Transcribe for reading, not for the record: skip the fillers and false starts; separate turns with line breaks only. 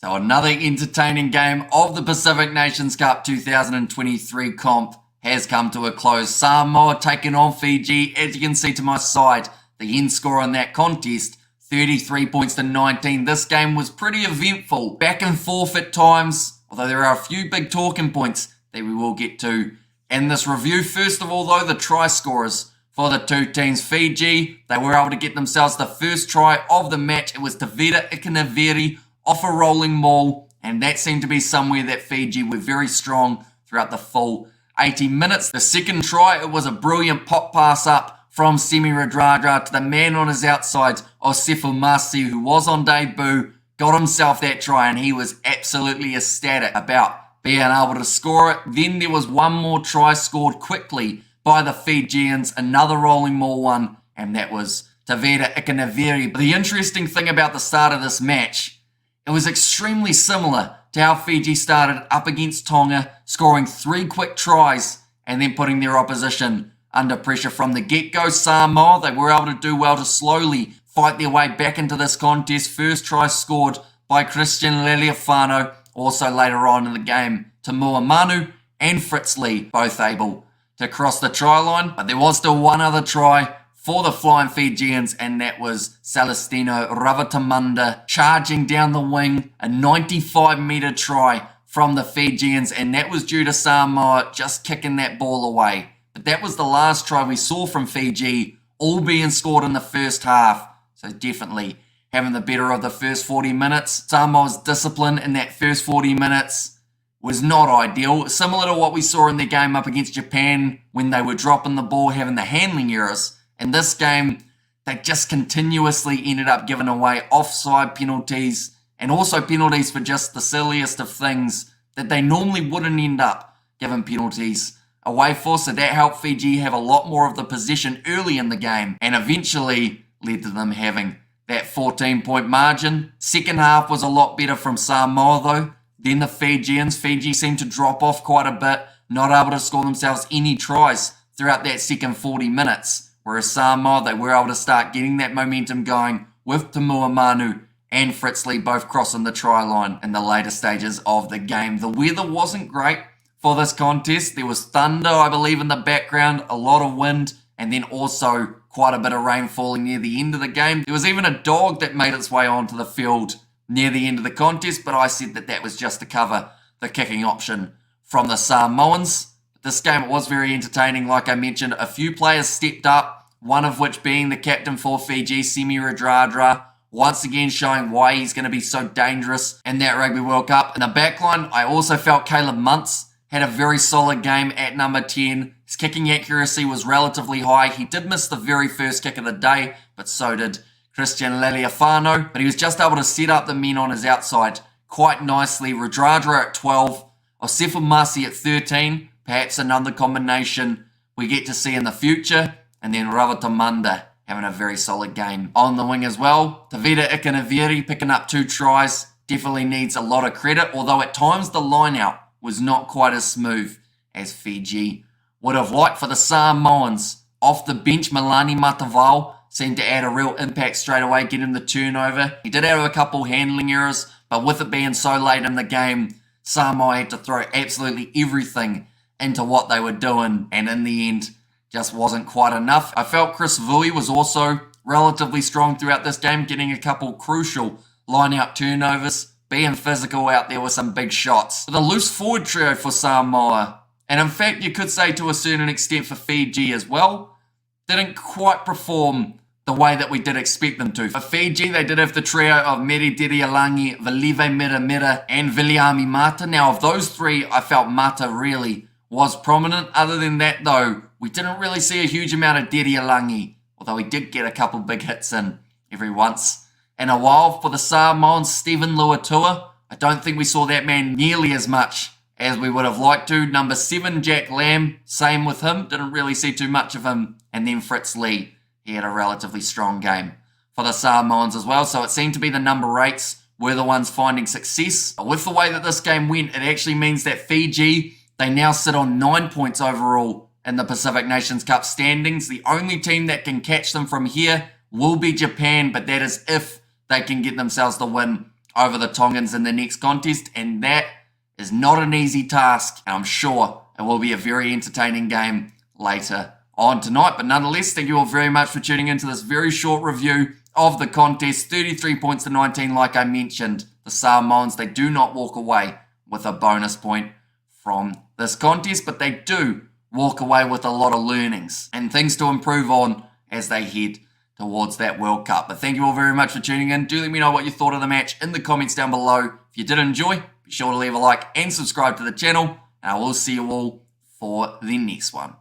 So another entertaining game of the Pacific Nations Cup 2023 comp has come to a close. Samoa taking on Fiji. As you can see to my side, the end score on that contest, 33 points to 19. This game was pretty eventful, back and forth at times, although there are a few big talking points that we will get to in this review. First of all, though, the try scorers for the two teams. Fiji, they were able to get themselves the first try of the match. It was Tevita Ikanaveri off a rolling maul, and that seemed to be somewhere that Fiji were very strong throughout the full 80 minutes. The second try, it was a brilliant pop pass up from Semi Radradra to the man on his outside, Osifu Masi, who was on debut, got himself that try, and he was absolutely ecstatic about being able to score it. Then there was one more try scored quickly by the Fijians, another rolling maul one, and that was Tevita Ikanaveri. But the interesting thing about the start of this match, it was extremely similar to how Fiji started up against Tonga, scoring 3 quick tries and then putting their opposition under pressure from the get-go. Samoa, they were able to do well to slowly fight their way back into this contest. First try scored by Christian Leali'ifano. Also later on in the game, Tamua Manu and Fritz Lee both able to cross the try line. But there was still one other try for the Flying Fijians, and that was Celestino Ravatamunda charging down the wing, a 95-metre try from the Fijians, and that was due to Samoa just kicking that ball away. But that was the last try we saw from Fiji, all being scored in the first half, so definitely having the better of the first 40 minutes. Samoa's discipline in that first 40 minutes was not ideal, similar to what we saw in their game up against Japan when they were dropping the ball, having the handling errors. In this game, they just continuously ended up giving away offside penalties and also penalties for just the silliest of things that they normally wouldn't end up giving penalties away for. So that helped Fiji have a lot more of the possession early in the game and eventually led to them having that 14-point margin. Second half was a lot better from Samoa though than the Fijians. Fiji seemed to drop off quite a bit, not able to score themselves any tries throughout that second 40 minutes. Whereas Samoa, they were able to start getting that momentum going with Tamua Manu and Fritz Lee both crossing the try line in the later stages of the game. The weather wasn't great for this contest. There was thunder, I believe, in the background, a lot of wind, and then also quite a bit of rain falling near the end of the game. There was even a dog that made its way onto the field near the end of the contest, but I said that that was just to cover the kicking option from the Samoans. This game was very entertaining. Like I mentioned, a few players stepped up, one of which being the captain for Fiji, Semi Radradra, once again showing why he's going to be so dangerous in that Rugby World Cup. In the backline, I also felt Caleb Muntz had a very solid game at number 10. His kicking accuracy was relatively high. He did miss the very first kick of the day, but so did Christian Leali'ifano. But he was just able to set up the men on his outside quite nicely. Radradra at 12, Osifu Masi at 13, perhaps another combination we get to see in the future. And then Ravatamunda having a very solid game on the wing as well. Tevita Ikanaveri picking up 2 tries. Definitely needs a lot of credit, although at times the line-out was not quite as smooth as Fiji would have liked. For the Samoans, off the bench, Milani Matavao seemed to add a real impact straight away, getting the turnover. He did have a couple handling errors, but with it being so late in the game, Samoa had to throw absolutely everything into what they were doing, and in the end, just wasn't quite enough. I felt Chris Vui was also relatively strong throughout this game, getting a couple crucial line-out turnovers, being physical out there with some big shots. The loose forward trio for Samoa, and in fact you could say to a certain extent for Fiji as well, didn't quite perform the way that we did expect them to. For Fiji, they did have the trio of Meri Dirialangi, Valive Mira and Viliami Mata. Now of those 3, I felt Mata really was prominent. Other than that though, we didn't really see a huge amount of Dirialangi, although he did get a couple big hits in every once in a while. For the Samoans, Stephen Luatua, I don't think we saw that man nearly as much as we would have liked to. Number 7, Jack Lamb, same with him, didn't really see too much of him. And then Fritz Lee, he had a relatively strong game for the Samoans as well. So it seemed to be the number 8s were the ones finding success. With the way that this game went, it actually means that Fiji, they now sit on 9 points overall in the Pacific Nations Cup standings. The only team that can catch them from here will be Japan, but that is if they can get themselves the win over the Tongans in the next contest, and that is not an easy task, and I'm sure it will be a very entertaining game later on tonight. But nonetheless, thank you all very much for tuning into this very short review of the contest. 33 points to 19, like I mentioned. The Samoans, they do not walk away with a bonus point from this contest, but they do walk away with a lot of learnings and things to improve on as they head towards that World Cup. But thank you all very much for tuning in. Do let me know what you thought of the match in the comments down below. If you did enjoy, be sure to leave a like and subscribe to the channel, and I will see you all for the next one.